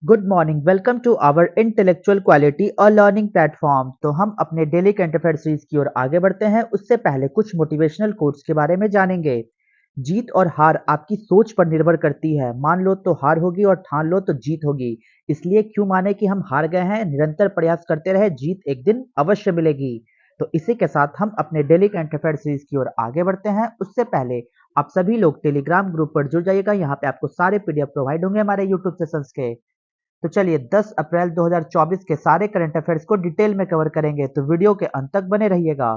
Good morning, welcome to our intellectual quality और learning platform. तो हम अपने डेली करंट अफेयर सीरीज की ओर आगे बढ़ते हैं। उससे पहले कुछ मोटिवेशनल कोट्स के बारे में जानेंगे। जीत और हार आपकी सोच पर निर्भर करती है। मान लो तो हार होगी और ठान लो तो जीत होगी। इसलिए क्यों माने कि हम हार गए हैं, निरंतर प्रयास करते रहे, जीत एक दिन अवश्य मिलेगी। तो इसी के साथ हम अपने डेली करंट अफेयर सीरीज की ओर आगे बढ़ते हैं। उससे पहले आप सभी लोग टेलीग्राम ग्रुप पर जुड़ जाइएगा। यहाँ पे आपको सारे पीडीएफ प्रोवाइड होंगे हमारे यूट्यूब सेशंस के। तो चलिए 10 अप्रैल 2024 के सारे करंट अफेयर्स को डिटेल में कवर करेंगे, तो वीडियो के अंत तक बने रहिएगा।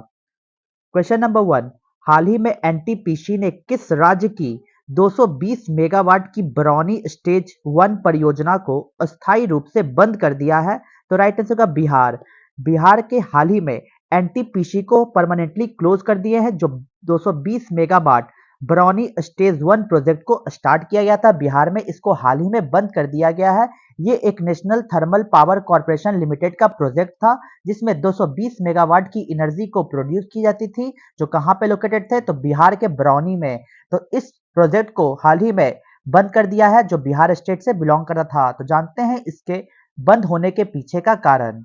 क्वेश्चन नंबर 1, हाल ही में एनटीपीसी ने किस राज्य की 220 मेगावाट की बरौनी स्टेज 1 परियोजना को अस्थायी रूप से बंद कर दिया है? तो राइट आंसर का बिहार। बिहार के हाल ही में एनटीपीसी को परमानेंटली क्लोज कर दिए हैं। जो 220 मेगावाट बरौनी स्टेज 1 प्रोजेक्ट को स्टार्ट किया गया था बिहार में, इसको हाल ही में बंद कर दिया गया है। ये एक national thermal power corporation limited का प्रोजेक्ट था, जिसमें 220 मेगावाट की एनर्जी को प्रोड्यूस की जाती थी, जो कहाँ पे लोकेटेड थे? तो बिहार के बरौनी में। तो इस प्रोजेक्ट को हाल ही में बंद कर दिया है, जो बिहार स्टेट से बिलोंग करता था। तो जानते हैं इसके बंद होने के पीछे का कारण।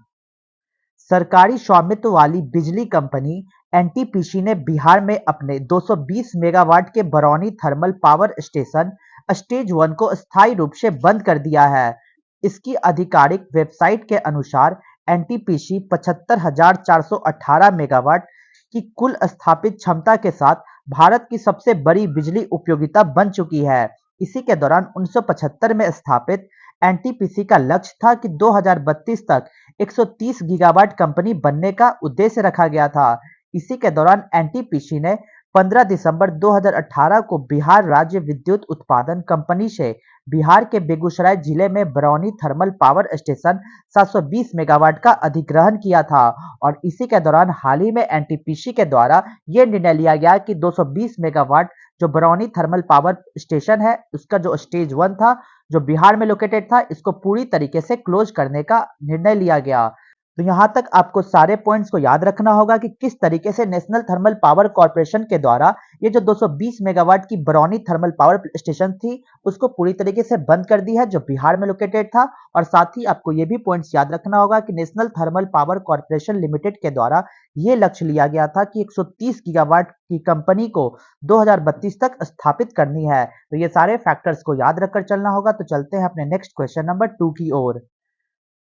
सरकारी स्वामित्व वाली बिजली कंपनी एनटीपीसी ने बिहार में अपने 220 मेगावाट के Barauni thermal power station stage 1 को अस्थायी रूप से बंद कर दिया है। इसकी आधिकारिक वेबसाइट के अनुसार एनटीपीसी 75,418 मेगावाट की कुल स्थापित क्षमता के साथ भारत की सबसे बड़ी बिजली उपयोगिता बन चुकी है। इसी के दौरान 1975 में स्थापित एनटीपीसी का लक्ष्य था कि 2032 तक 130 गीगावाट कंपनी बनने का उद्देश्य रखा गया था। इसी के दौरान एनटीपीसी ने 15 दिसंबर 2018 को बिहार राज्य विद्युत उत्पादन कंपनी से बिहार के बेगूसराय जिले में Barauni thermal power station 720 megawatt का अधिग्रहण किया था। और इसी के दौरान हाल ही में एनटीपीसी के द्वारा यह निर्णय लिया गया कि 220 मेगावाट जो बरौनी थर्मल पावर स्टेशन है, उसका जो स्टेज 1 था, जो बिहार में लोकेटेड था, इसको पूरी तरीके से क्लोज करने का निर्णय लिया गया। तो यहाँ तक आपको सारे पॉइंट्स को याद रखना होगा कि किस तरीके से नेशनल थर्मल पावर कॉर्पोरेशन के द्वारा ये जो 220 मेगावाट की बरौनी थर्मल पावर स्टेशन थी, उसको पूरी तरीके से बंद कर दी है, जो बिहार में लोकेटेड था। और साथ ही आपको ये भी पॉइंट्स याद रखना होगा कि national thermal power corporation limited के द्वारा ये लक्ष्य लिया गया था कि 130 गीगावाट की कंपनी को 2032 तक स्थापित करनी है। तो ये सारे फैक्टर्स को याद रखकर चलना होगा। तो चलते हैं अपने नेक्स्ट क्वेश्चन नंबर 2 की ओर।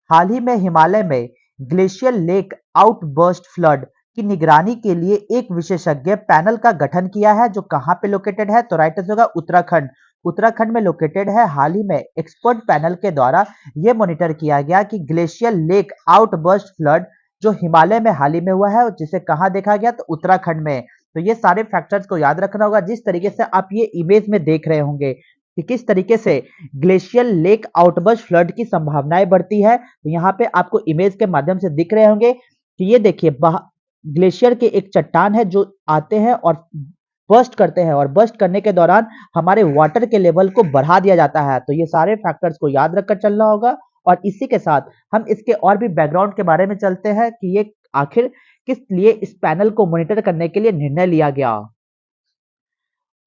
हाल ही में हिमालय में ग्लेशियर लेक आउटबर्स्ट फ्लड की निगरानी के लिए एक विशेषज्ञ पैनल का गठन किया है, जो कहां पे लोकेटेड है? तो राइट आंसर होगा उत्तराखंड। उत्तराखंड में लोकेटेड है। हाल ही में एक्सपर्ट पैनल के द्वारा यह मॉनिटर किया गया कि ग्लेशियर लेक आउटबर्स्ट फ्लड जो हिमालय में हाल ही में हुआ है, जिसे कहां देखा गया? तो उत्तराखंड में। तो ये सारे फैक्टर्स को याद रखना होगा। जिस तरीके से आप ये इमेज में देख रहे होंगे कि किस तरीके से ग्लेशियल लेक आउटबर्स्ट फ्लड की संभावनाएं बढ़ती है, तो यहाँ पे आपको इमेज के माध्यम से दिख रहे होंगे कि ये देखिए ग्लेशियर के एक चट्टान है जो आते हैं और बर्स्ट करते हैं, और बर्स्ट करने के दौरान हमारे वाटर के लेवल को बढ़ा दिया जाता है। तो ये सारे फैक्टर्स को याद रखकर चलना होगा। और इसी के साथ हम इसके और भी बैकग्राउंड के बारे में चलते हैं कि ये आखिर किस लिए इस पैनल को मॉनिटर करने के लिए निर्णय लिया गया।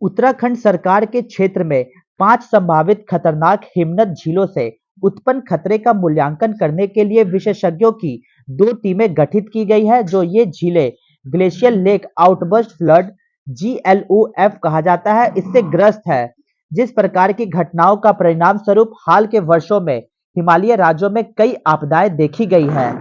उत्तराखंड सरकार के क्षेत्र में 5 संभावित खतरनाक हिमनद झीलों से उत्पन्न खतरे का मूल्यांकन करने के लिए विशेषज्ञों की 2 टीमें गठित की गई है। जो ये झीलें glacier lake outburst flood GLOF कहा जाता है, इससे ग्रस्त है। जिस प्रकार की घटनाओं का परिणाम स्वरूप हाल के वर्षों में हिमालयी राज्यों में कई आपदाएं देखी गई हैं।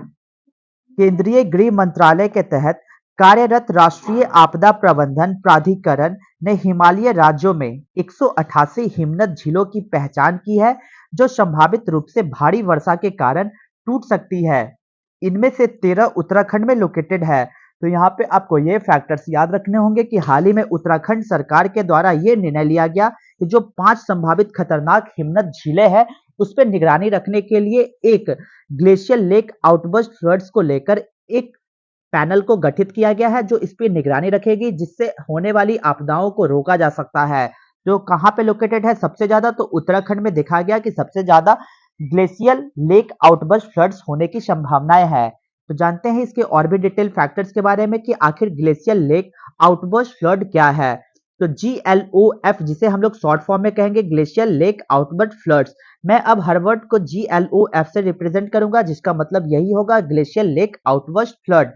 केंद्रीय गृह मंत्रालय के तहत कार्यरत राष्ट्रीय आपदा प्रबंधन प्राधिकरण ने हिमालयी राज्यों में 188 हिमनद झीलों की पहचान की है, जो संभावित रूप से भारी वर्षा के कारण टूट सकती है। इनमें से 13 उत्तराखंड में लोकेटेड है। तो यहाँ पे आपको ये फैक्टर्स याद रखने होंगे कि हाल ही में उत्तराखंड सरकार के द्वारा ये निर्णय लिया गया कि जो 5 संभावित खतरनाक हिमनद झीलें हैं, उस पर निगरानी रखने के लिए एक ग्लेशियर लेक आउटबर्स्ट फ्लड्स को लेकर एक पैनल को गठित किया गया है, जो इस पर निगरानी रखेगी, जिससे होने वाली आपदाओं को रोका जा सकता है। जो कहाँ पे लोकेटेड है सबसे ज्यादा? तो उत्तराखंड में देखा गया कि सबसे ज्यादा ग्लेशियल लेक आउटबर्स्ट फ्लड्स होने की संभावनाएं है। तो जानते हैं इसके और भी डिटेल फैक्टर्स के बारे में कि आखिर ग्लेशियल लेक आउटबर्स्ट फ्लड क्या है। तो GLOF जिसे हम लोग शॉर्ट फॉर्म में कहेंगे ग्लेशियल लेक आउटवर्ड फ्लड्स। मैं अब हर वर्ड को GLOF से रिप्रेजेंट करूंगा जिसका मतलब यही होगा ग्लेशियल लेक आउटवर्ड फ्लड।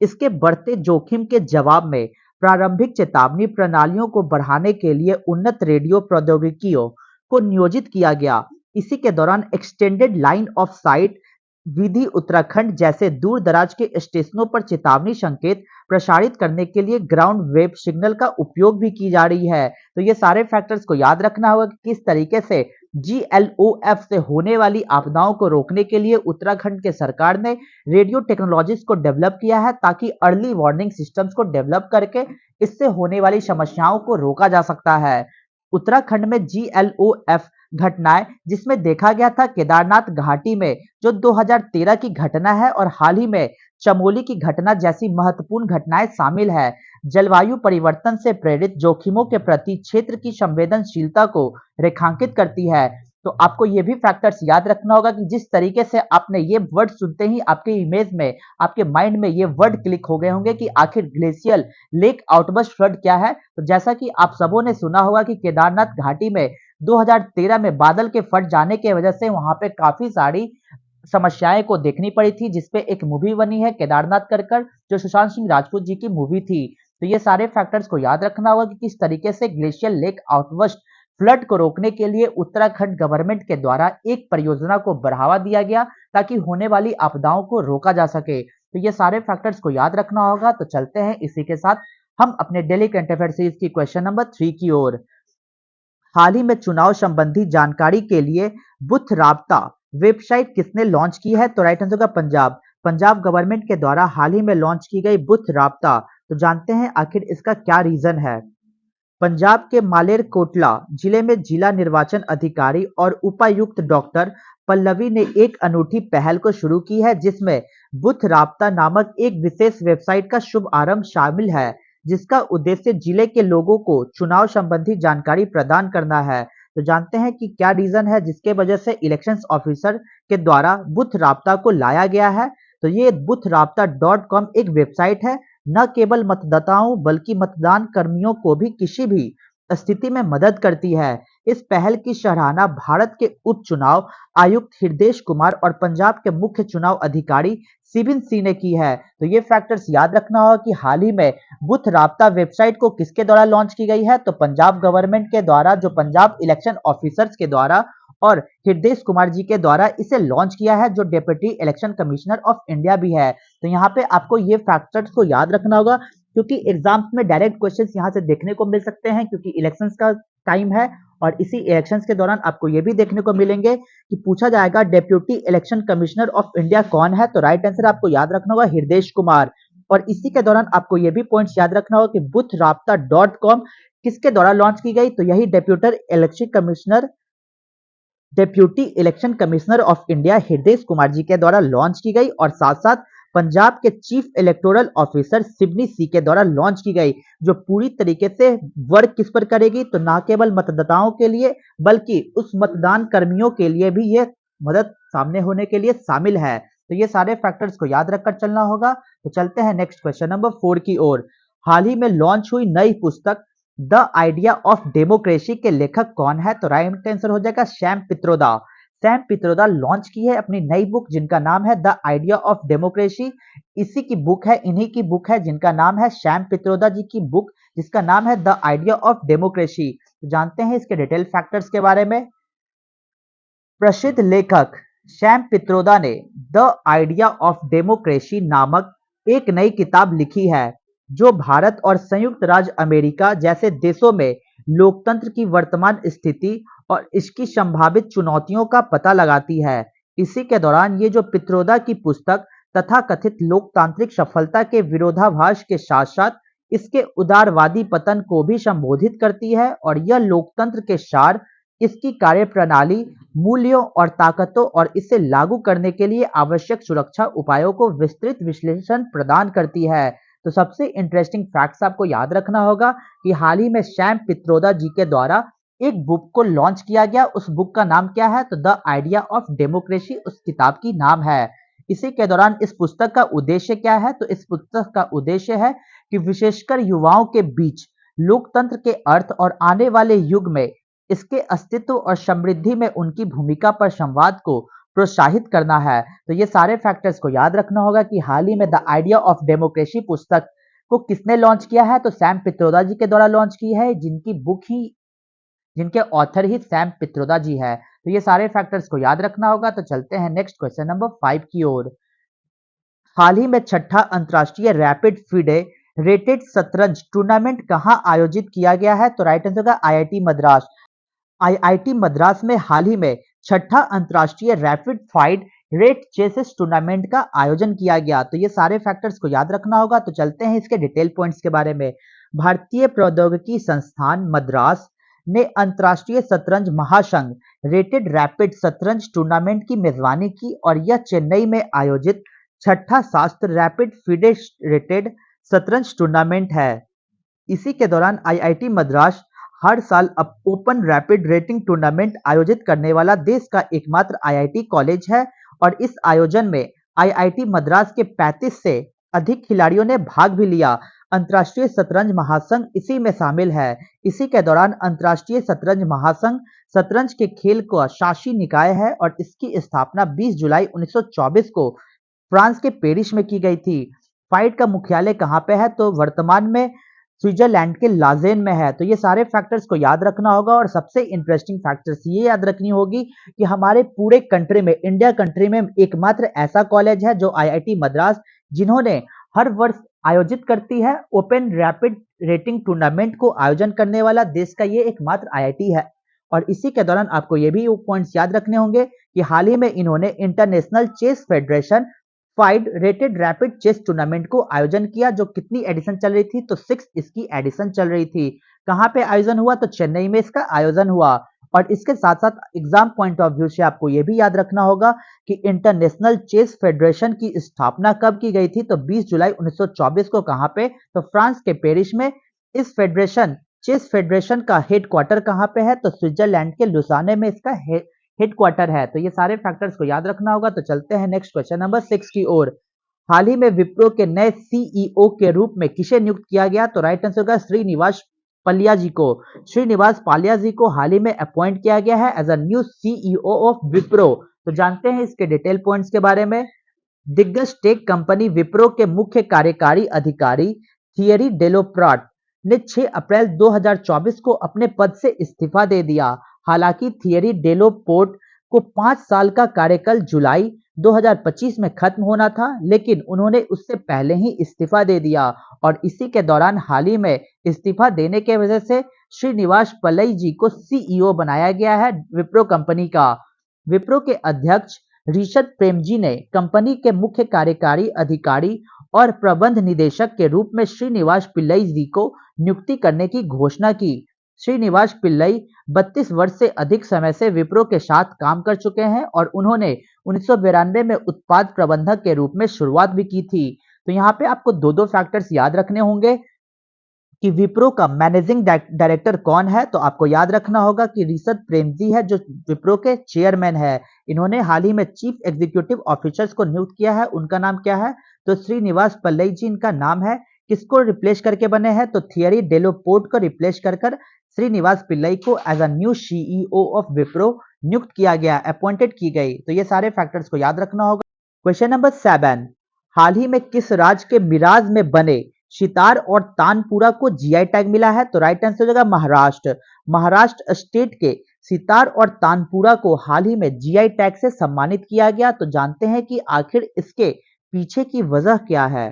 इसके बढ़ते जोखिम के जवाब में प्रारंभिक चेतावनी प्रणालियों को बढ़ाने के लिए उन्नत रेडियो प्रौद्योगिकियों को नियोजित किया गया। इसी के दौरान एक्सटेंडेड लाइन ऑफ साइट विधि उत्तराखंड जैसे दूर दराज के स्टेशनों पर चेतावनी संकेत प्रसारित करने के लिए ग्राउंड वेव सिग्नल का उपयोग भी की जा रही है। तो ये सारे फैक्टर्स को याद रखना होगा कि किस तरीके से GLOF से होने वाली आपदाओं को रोकने के लिए उत्तराखंड के सरकार ने रेडियो टेक्नोलॉजीज को डेवलप किया है ताकि अर्ली वार्निंग सिस्टम्स को डेवलप करके इससे होने वाली समस्याओं को रोका जा सकता है। उत्तराखंड में GLOF घटनाएं जिसमें देखा गया था केदारनाथ घाटी में जो 2013 की घटना है और हाल ही में चमोली की घटना जैसी महत्वपूर्ण घटनाएं शामिल है। जलवायु परिवर्तन से प्रेरित जोखिमों के प्रति क्षेत्र की संवेदनशीलता को रेखांकित करती है। तो आपको ये भी फैक्टर्स याद रखना होगा कि जिस तरीके से आपने ये वर्ड सुनते ही आपके इमेज में आपके माइंड में ये वर्ड क्लिक हो गए होंगे कि आखिर ग्लेशियल लेक आउटबर्स्ट फ्लड क्या है। तो जैसा कि आप सबों ने सुना होगा कि केदारनाथ घाटी में 2013 में बादल के फट जाने की वजह से वहां पे काफी सारी समस्याएं को देखनी पड़ी थी, जिसपे एक मूवी बनी है केदारनाथ कर जो सुशांत सिंह राजपूत जी की मूवी थी। तो ये सारे फैक्टर्स को याद रखना होगा कि किस तरीके से ग्लेशियल लेक आउटवर्स्ट फ्लड को रोकने के लिए उत्तराखंड गवर्नमेंट के द्वारा एक परियोजना को बढ़ावा दिया गया ताकि होने वाली आपदाओं को रोका जा सके। तो ये सारे फैक्टर्स को याद रखना होगा। तो चलते हैं इसी के साथ हम अपने डेली करंट अफेयर सीरीज की क्वेश्चन नंबर 3 की ओर। हाल ही में चुनाव संबंधी जानकारी के लिए बुथ राबता वेबसाइट किसने लॉन्च की है? तो राइट आंसर होगा पंजाब। पंजाब गवर्नमेंट के द्वारा हाल ही में लॉन्च की गई बुथ राबता। तो जानते हैं आखिर इसका क्या रीजन है। पंजाब के मालेरकोटला जिले में जिला निर्वाचन अधिकारी और उपायुक्त डॉक्टर पल्लवी ने एक अनूठी पहल को शुरू की है जिसमें बुथ राबता नामक एक विशेष वेबसाइट का शुभारंभ शामिल है जिसका उद्देश्य जिले के लोगों को चुनाव संबंधी जानकारी प्रदान करना है। तो जानते हैं कि क्या रीजन है जिसके वजह से इलेक्शंस ऑफिसर के द्वारा बुथ राबता को लाया गया है। तो ये boothraabta.com एक वेबसाइट है, न केवल मतदाताओं बल्कि मतदान कर्मियों को भी किसी भी स्थिति में मदद करती है। इस पहल की सराहना भारत के उप चुनाव आयुक्त हृदेश कुमार और पंजाब के मुख्य चुनाव अधिकारी सिबिन सिंह ने की है। तो ये फैक्टर्स याद रखना होगा कि हाल ही में बुथ राबता वेबसाइट को किसके द्वारा लॉन्च की गई है। तो पंजाब गवर्नमेंट के द्वारा, जो पंजाब इलेक्शन ऑफिसर्स के द्वारा और हृदेश कुमार जी के द्वारा इसे लॉन्च किया है, जो deputy election commissioner of India भी है। तो यहाँ पे आपको ये फैक्टर्स को याद रखना होगा क्योंकि एग्जाम्स में डायरेक्ट क्वेश्चंस यहाँ से देखने को मिल सकते हैं क्योंकि इलेक्शंस का टाइम है और इसी इलेक्शंस के दौरान आपको ये भी देखने को मिलेंगे कि पूछा जाएगा deputy election commissioner of India कौन है। तो राइट आंसर आपको याद रखना होगा हृदेश कुमार। और इसी के दौरान आपको ये भी पॉइंट्स याद रखना होगा कि boothraabta.com किसके द्वारा लॉन्च की गई। तो यही deputy election commissioner of India Hridesh Kumar ji के द्वारा लॉन्च की गई और साथ साथ पंजाब के चीफ इलेक्टोरल ऑफिसर सिबनी सी के द्वारा लॉन्च की गई, जो पूरी तरीके से वर्क किस पर करेगी। तो ना केवल मतदाताओं के लिए बल्कि उस मतदान कर्मियों के लिए भी ये मदद सामने होने के लिए शामिल है। तो ये सारे फैक्टर्स को याद रखकर चलना होगा। तो चलते हैं नेक्स्ट क्वेश्चन नंबर 4 की ओर। हाल ही में लॉन्च हुई नई पुस्तक द आइडिया ऑफ डेमोक्रेसी के लेखक कौन है? तो राइट आंसर हो जाएगा Sam Pitroda. Sam Pitroda launch की है अपनी नई बुक जिनका नाम है द आइडिया ऑफ डेमोक्रेसी। इसी की बुक है, इन्हीं की बुक है जिनका नाम है सैम पित्रोदा जी की बुक जिसका नाम है द आइडिया ऑफ डेमोक्रेसी। तो जानते हैं इसके डिटेल फैक्टर्स के बारे में। प्रसिद्ध लेखक सैम पित्रोदा ने द आइडिया ऑफ डेमोक्रेसी नामक एक नई किताब लिखी है जो भारत और संयुक्त राज्य अमेरिका जैसे देशों में लोकतंत्र की वर्तमान स्थिति और इसकी संभावित चुनौतियों का पता लगाती है। इसी के दौरान ये जो पित्रोदा की पुस्तक तथाकथित लोकतांत्रिक सफलता के विरोधाभास के साथ साथ इसके उदारवादी पतन को भी संबोधित करती है और यह लोकतंत्र के सार, इसकी कार्यप्रणाली, मूल्यों और ताकतों और इसे लागू करने के लिए आवश्यक सुरक्षा उपायों को विस्तृत विश्लेषण प्रदान करती है। तो सबसे इंटरेस्टिंग फैक्ट्स आपको याद रखना होगा कि हाल ही में सैम पित्रोदा जी के द्वारा एक बुक को लॉन्च किया गया। उस बुक का नाम क्या है? तो द आइडिया ऑफ डेमोक्रेसी उस किताब की नाम है। इसी के दौरान इस पुस्तक का उद्देश्य क्या है? तो इस पुस्तक का उद्देश्य है कि विशेषकर युवाओं के बीच लोकतंत्र के अर्थ और आने वाले युग में इसके अस्तित्व और समृद्धि में उनकी भूमिका पर संवाद को प्रोत्साहित करना है। तो ये सारे फैक्टर्स को याद रखना होगा कि हाल ही में द आइडिया ऑफ डेमोक्रेसी पुस्तक को किसने लॉन्च किया है, तो सैम पित्रोदा जी के द्वारा लॉन्च की है, जिनके ऑथर ही सैम पित्रोदा जी है। तो ये सारे फैक्टर्स को याद रखना होगा। तो चलते हैं नेक्स्ट क्वेश्चन नंबर 5 की ओर। हाल ही में छठा अंतर्राष्ट्रीय रैपिड फीडे रेटेड शतरंज टूर्नामेंट कहां आयोजित किया गया है, तो राइट आंसर होगा आईआईटी मद्रास। आईआईटी मद्रास में हाल ही में छठा अंतर्राष्ट्रीय rapid FIDE rate chases tournament का आयोजन किया गया। तो ये सारे फैक्टर्स को याद रखना होगा। तो चलते हैं इसके डिटेल पॉइंट्स के बारे में। भारतीय प्रौद्योगिकी संस्थान मद्रास ने अंतर्राष्ट्रीय शतरंज महासंघ रेटेड रैपिड शतरंज टूर्नामेंट की मेजबानी की और यह चेन्नई में आयोजित छठा शास्त्र रैपिड फीडे रेटेड शतरंज टूर्नामेंट है। इसी के दौरान आईआईटी मद्रास हर साल ओपन रैपिड रेटिंग टूर्नामेंट आयोजित करने वाला देश का एकमात्र आईआईटी कॉलेज है और इस आयोजन में आईआईटी मद्रास के 35 से अधिक खिलाड़ियों ने भाग भी लिया। अंतर्राष्ट्रीय शतरंज महासंघ इसी में शामिल है। इसी के दौरान अंतर्राष्ट्रीय शतरंज महासंघ शतरंज के खेल का शासी निकाय है और इसकी स्थापना 20 जुलाई 1924 को फ्रांस के पेरिस में की गई थी। फाइड का मुख्यालय कहाँ पे है, तो वर्तमान में स्विट्जरलैंड के लाजेन में है। तो ये सारे फैक्टर्स को याद रखना होगा और सबसे इंटरेस्टिंग फैक्टर्स ये याद रखनी होगी कि हमारे पूरे कंट्री में, इंडिया कंट्री में एकमात्र ऐसा कॉलेज है जो आईआईटी मद्रास, जिन्होंने हर वर्ष आयोजित करती है ओपन रैपिड रेटिंग टूर्नामेंट को आयोजन करने वाला देश का ये एकमात्र आईआईटी है। और इसी के दौरान आपको ये भी पॉइंट्स याद रखने होंगे कि हाल ही में इन्होंने international chess federation FIDE rated rapid chess tournament को आयोजन किया, जो कितनी एडिशन चल रही थी, तो 6 इसकी एडिशन चल रही थी। कहां पे आयोजन हुआ, तो चेन्नई में इसका आयोजन हुआ। और इसके साथ साथ एग्जाम पॉइंट ऑफ व्यू से आपको यह भी याद रखना होगा कि इंटरनेशनल चेस फेडरेशन की स्थापना कब की गई थी, तो 20 जुलाई 1924 को। कहां पे, तो फ्रांस के पेरिस में। इस चेस फेडरेशन का हेडक्वार्टर कहां पे है, तो स्विट्जरलैंड के लुसाने में इसका हेडक्वार्टर है। तो ये सारे फैक्टर्स को याद रखना होगा। तो चलते हैं नेक्स्ट क्वेश्चन नंबर 6 की ओर। हाल ही में विप्रो के नए सीईओ के रूप में किसे नियुक्त किया गया, तो राइट आंसर होगा श्रीनिवास पालिया जी को। श्रीनिवास पालिया जी को हाल ही में अपॉइंट किया गया है as a new CEO of Wipro. तो जानते हैं इसके डिटेल पॉइंट्स के बारे में। दिग्गज टेक कंपनी विप्रो के मुख्य कार्यकारी अधिकारी थियरी डेलोप्राट ने 6 अप्रैल 2024 को अपने पद से इस्तीफा दे दिया। हालांकि थियरी डेलोपोर्ट को 5 साल का कार्यकाल जुलाई 2025 में खत्म होना था, लेकिन उन्होंने उससे पहले ही इस्तीफा दे दिया और इसी के दौरान हाल ही में इस्तीफा देने के वजह से श्रीनिवास पल्लई जी को सीईओ बनाया गया है विप्रो कंपनी का। विप्रो के अध्यक्ष ऋषभ प्रेमजी ने कंपनी के मुख्य कार्यकारी अधिकारी और प्रबंध निदेशक के रूप में श्रीनिवास पिल्लई जी को नियुक्ति करने की घोषणा की। श्रीनिवास पिल्लई 32 वर्ष से अधिक समय से विप्रो के साथ काम कर चुके हैं और उन्होंने 1992 में उत्पाद प्रबंधक के रूप में शुरुआत भी की थी। तो यहाँ पे आपको दो फैक्टर्स याद रखने होंगे कि विप्रो का मैनेजिंग डायरेक्टर कौन है, तो आपको याद रखना होगा कि ऋषभ प्रेमजी है जो विप्रो के चेयरमैन है। इन्होंने हाल ही में चीफ एग्जीक्यूटिव ऑफिसर्स को नियुक्त किया है, उनका नाम क्या है, तो श्रीनिवास पल्लई जी इनका नाम है। किसको रिप्लेस करके बने हैं, तो थियरी डेलोपोर्ट को रिप्लेस कर श्रीनिवास पिल्लई को as a new CEO of Wipro नियुक्त किया गया, अपॉइंटेड की गई। तो ये सारे फैक्टर्स को याद रखना होगा। क्वेश्चन नंबर 7, हाल ही में किस राज्य के मिराज में बने सितार और तानपुरा को जीआई टैग मिला है, तो राइट आंसर हो जाएगा महाराष्ट्र। महाराष्ट्र स्टेट के सितार और तानपुरा को हाल ही में जीआई टैग से सम्मानित किया गया। तो जानते हैं कि आखिर इसके पीछे की वजह क्या है।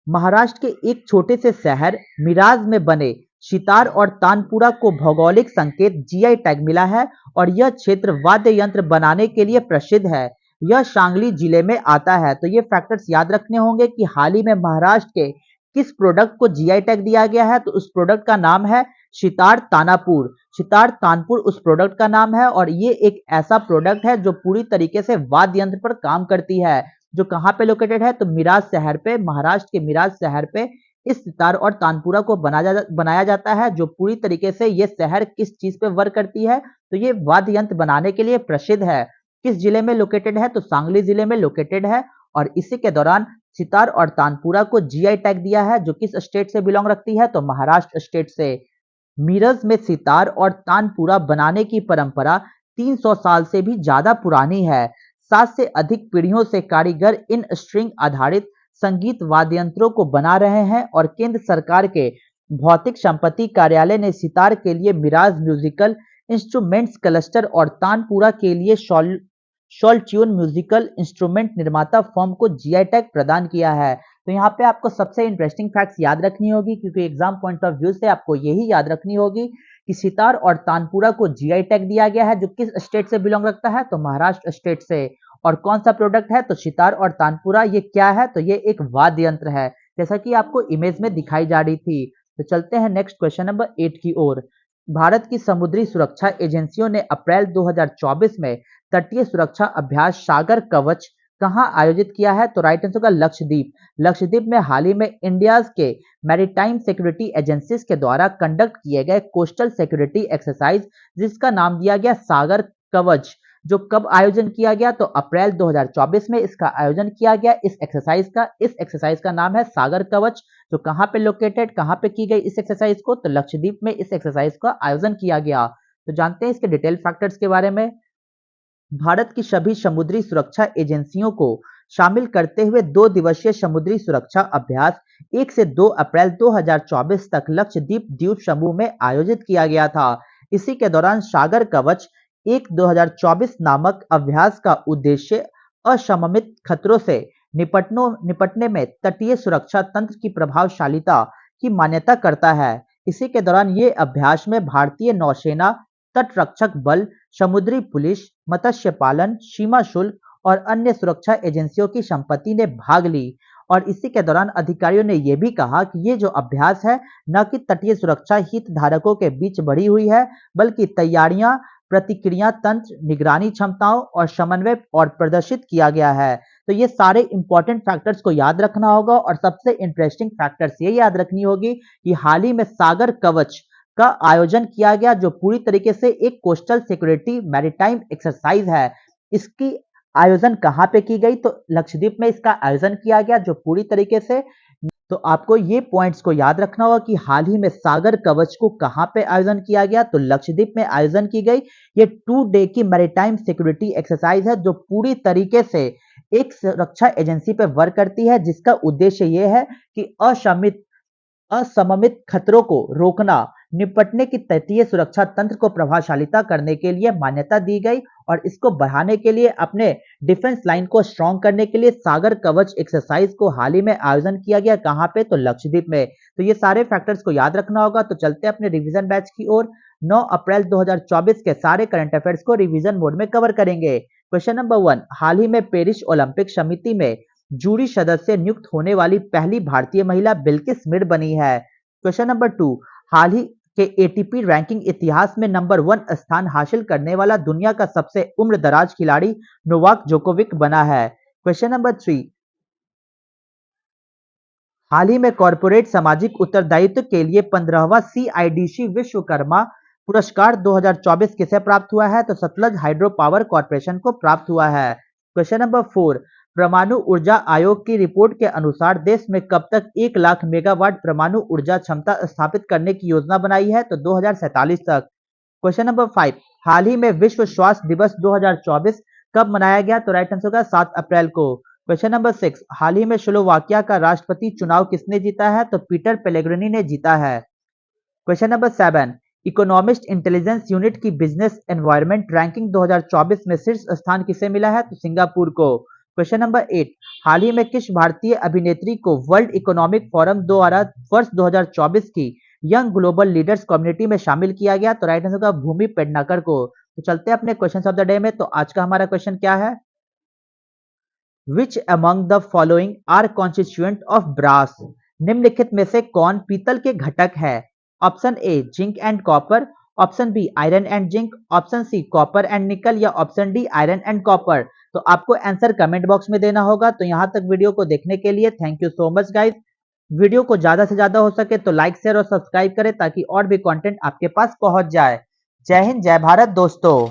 महाराष्ट्र के एक छोटे से शहर मिराज में बने सितार और तानपुरा को भौगोलिक संकेत जीआई टैग मिला है और यह क्षेत्र वाद्य यंत्र बनाने के लिए प्रसिद्ध है। यह सांगली जिले में आता है। तो ये फैक्टर्स याद रखने होंगे कि हाल ही में महाराष्ट्र के किस प्रोडक्ट को जीआई टैग दिया गया है, तो उस प्रोडक्ट का नाम है सितार तानापुर। सितार तानपुर उस प्रोडक्ट का नाम है और ये एक ऐसा प्रोडक्ट है जो पूरी तरीके से वाद्य यंत्र पर काम करती है, जो कहाँ पे लोकेटेड है, तो मिराज शहर पे, महाराष्ट्र के मिराज शहर पे इस सितार और तानपुरा को बनाया जाता है, जो पूरी तरीके से ये शहर किस चीज पे वर्क करती है, तो ये वाद्य यंत्र बनाने के लिए प्रसिद्ध है। किस जिले में लोकेटेड है, तो सांगली जिले में लोकेटेड है और इसी के दौरान सितार और तानपुरा को जीआई टैग दिया है, जो किस स्टेट से बिलोंग रखती है? तो महाराष्ट्र स्टेट से। मिरज में सितार और तानपुरा बनाने की परंपरा 300 साल से भी ज्यादा पुरानी है। 7 से अधिक पीढ़ियों से कारीगर इन स्ट्रिंग आधारित संगीत वाद्ययंत्रों को बना रहे हैं और केंद्र सरकार के भौतिक संपत्ति कार्यालय ने सितार के लिए मिराज म्यूजिकल इंस्ट्रूमेंट्स क्लस्टर और तानपुरा के लिए शॉलट्यून म्यूजिकल इंस्ट्रूमेंट निर्माता फर्म को जीआई टैग प्रदान किया है। तो यहाँ पे आपको सबसे इंटरेस्टिंग फैक्ट्स याद रखनी होगी, क्योंकि एग्जाम पॉइंट ऑफ व्यू से आपको यही याद रखनी होगी कि सितार और तानपुरा को जीआई टैग दिया गया है, जो किस स्टेट से बिलोंग रखता है? तो महाराष्ट्र स्टेट से। और कौन सा प्रोडक्ट है? तो सितार और तानपुरा ये क्या है? तो ये एक वाद्य यंत्र है, जैसा कि आपको इमेज में दिखाई जा रही थी। तो चलते हैं नेक्स्ट क्वेश्चन नंबर 8 की ओर। भारत की समुद्री सुरक्षा एजेंसियों ने अप्रैल 2024 में तटीय सुरक्षा अभ्यास सागर कवच कहां आयोजित किया है? तो राइट आंसर होगा लक्षद्वीप। लक्षद्वीप में हाल ही में इंडिया के मैरीटाइम सिक्योरिटी एजेंसीज के द्वारा कंडक्ट किए गए कोस्टल सिक्योरिटी एक्सरसाइज, जिसका नाम दिया गया सागर कवच, जो कब आयोजन किया गया? तो अप्रैल 2024 में इसका आयोजन किया गया। इस एक्सरसाइज का नाम है सागर कवच, जो कहां पे लोकेटेड, कहां पे की गई इस एक्सरसाइज को? तो लक्षद्वीप में इस एक्सरसाइज का आयोजन किया गया। तो जानते हैं इसके डिटेल फैक्टर्स के बारे में। भारत की सभी समुद्री सुरक्षा एजेंसियों को शामिल करते हुए 2 दिवसीय समुद्री सुरक्षा अभ्यास 1 से 2 अप्रैल 2024 तक लक्षद्वीप द्वीप समूह में आयोजित किया गया था। इसी के दौरान सागर कवच 1-2024 नामक अभ्यास का उद्देश्य असममित खतरों से निपटने में तटीय सुरक्षा तंत्र की प्रभावशीलता की मान्यता करता है। इसी के दौरान ये अभ्यास में भारतीय नौसेना, तटरक्षक बल, समुद्री पुलिस, मत्स्य पालन, सीमा शुल्क और अन्य सुरक्षा एजेंसियों की संपत्ति ने भाग ली। और इसी के दौरान अधिकारियों ने यह भी कहा कि ये जो अभ्यास है न कि तटीय सुरक्षा हितधारकों के बीच बढ़ी हुई है, बल्कि तैयारियां, प्रतिक्रिया तंत्र, निगरानी क्षमताओं और समन्वय और प्रदर्शित किया गया है। तो ये सारे इंपॉर्टेंट फैक्टर्स को याद रखना होगा। और सबसे इंटरेस्टिंग फैक्टर्स ये याद रखनी होगी कि हाल ही में सागर कवच का आयोजन किया गया, जो पूरी तरीके से एक कोस्टल सिक्योरिटी मैरीटाइम एक्सरसाइज है। इसकी आयोजन कहां पे की गई? तो लक्षद्वीप में इसका आयोजन किया गया, जो पूरी तरीके से। तो आपको ये पॉइंट्स को याद रखना होगा कि हाल ही में सागर कवच को कहां पे आयोजन किया गया? तो लक्षद्वीप में आयोजन की गई। ये 2 डे की मैरीटाइम सिक्योरिटी एक्सरसाइज है, जो पूरी तरीके से एक सुरक्षा एजेंसी पे वर्क करती है, जिसका उद्देश्य ये है कि असममित खतरों को रोकना, निपटने की तटीय सुरक्षा तंत्र को प्रभावशालिता करने के लिए मान्यता दी गई। और इसको बढ़ाने के लिए, अपने डिफेंस लाइन को स्ट्रॉन्ग करने के लिए सागर कवच एक्सरसाइज को हाल ही में आयोजन किया गया। कहां पे? तो लक्षद्वीप में। तो ये सारे फैक्टर्स को याद रखना होगा। तो चलते हैं अपने रिवीजन बैच की ओर। 9 अप्रैल 2024 के सारे करंट अफेयर्स को रिवीजन मोड में कवर करेंगे। क्वेश्चन नंबर 1, हाल ही में पेरिस ओलंपिक समिति में जूरी सदस्य नियुक्त होने वाली पहली भारतीय महिला बिल्किस मिर बनी है। क्वेश्चन नंबर 2, हाल ही के एटीपी रैंकिंग इतिहास में नंबर 1 स्थान हासिल करने वाला दुनिया का सबसे उम्रदराज खिलाड़ी नोवाक जोकोविक बना है। क्वेश्चन नंबर 3, हाल ही में कॉर्पोरेट सामाजिक उत्तरदायित्व के लिए 15वां सीआईडीसी विश्वकर्मा पुरस्कार 2024 किसे प्राप्त हुआ है? तो सतलज हाइड्रो पावर कॉर्पोरेशन को प्राप्त हुआ है। क्वेश्चन नंबर 4, परमाणु ऊर्जा आयोग की रिपोर्ट के अनुसार देश में कब तक 1 लाख मेगावाट परमाणु ऊर्जा क्षमता स्थापित करने की योजना बनाई है? तो 2047 तक। क्वेश्चन नंबर 5, हाल ही में विश्व स्वास्थ्य दिवस 2024 कब मनाया गया? तो राइट आंसर होगा 7 अप्रैल को। क्वेश्चन नंबर 6, हाल ही में स्लोवाकिया का राष्ट्रपति चुनाव किसने जीता है? तो पीटर पेलेग्रिनी ने जीता है। Question number 7, economist intelligence unit की बिजनेस एनवायरनमेंट रैंकिंग 2024 में शीर्ष स्थान किसे मिला है? तो सिंगापुर को। क्वेश्चन नंबर 8, हाल ही में किस भारतीय अभिनेत्री को वर्ल्ड इकोनॉमिक फोरम द्वारा वर्ष 2024 की यंग ग्लोबल लीडर्स कम्युनिटी में शामिल किया गया? तो राइट आंसर होगा भूमि पेडनेकर को। तो चलते हैं अपने क्वेश्चन ऑफ द डे में। तो आज का हमारा क्वेश्चन क्या है? Which among the following are constituent of brass? निम्नलिखित में से कौन पीतल के घटक है? Option A zinc and copper, option B iron and zinc, option C copper and nickel, या option D iron and copper. तो आपको आंसर कमेंट बॉक्स में देना होगा। तो यहां तक वीडियो को देखने के लिए thank you so much guys. Video को ज्यादा से ज्यादा हो सके तो लाइक, शेयर और सब्सक्राइब करें, ताकि और भी कंटेंट आपके पास पहुंच जाए। जय हिंद, जय भारत दोस्तों।